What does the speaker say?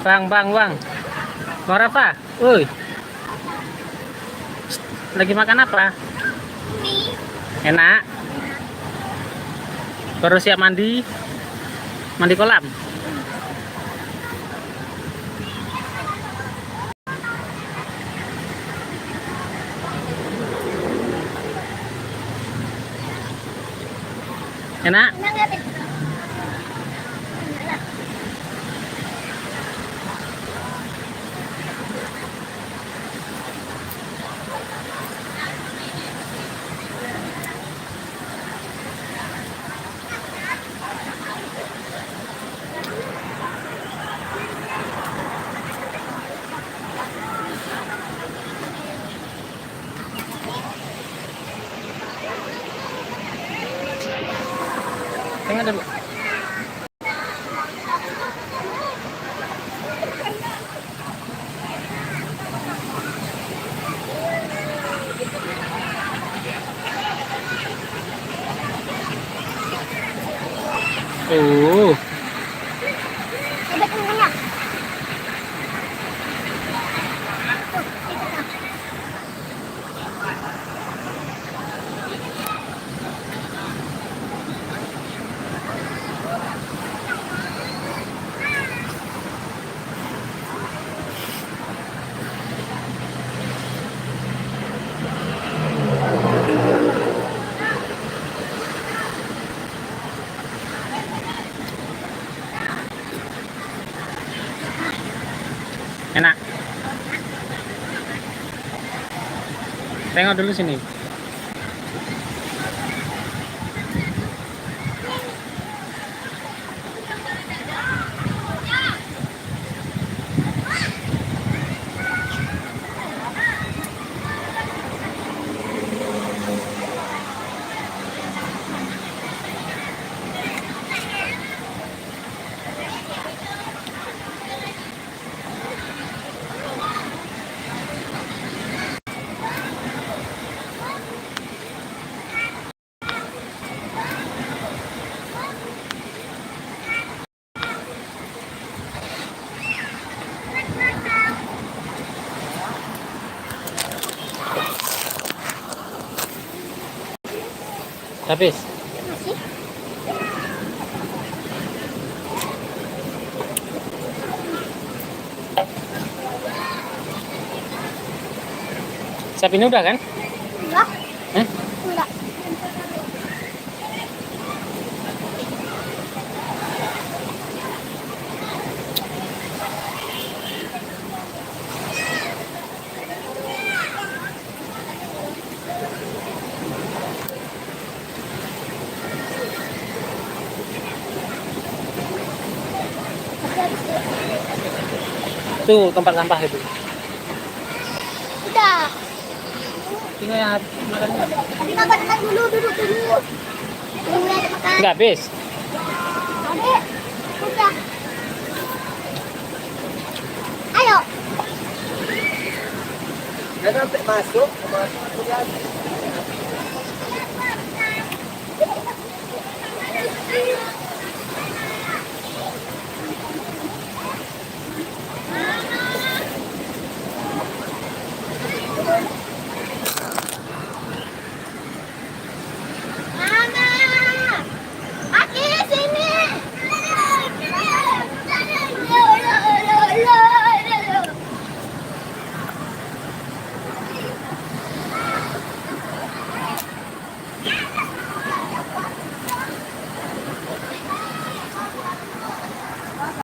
Bang, bang, bang. Bang Rafa, woi. Lagi makan apa? Mie. Enak. Baru siap mandi. Mandi kolam. Enak. Enak nggak, Tin? Tengok dulu. Udah kenyang. Enak. Tengok dulu sini. Habis. Masih? Siap ini udah kan? Enggak. Eh? Enggak. Tuh tempat sampah itu. Udah. Tinggal yang makan. Tapi makan dulu, duduk dulu. Belum ada makan. Enggak habis. Adek, udah. Ayo. Jangan sampai masuk, masuk lagi.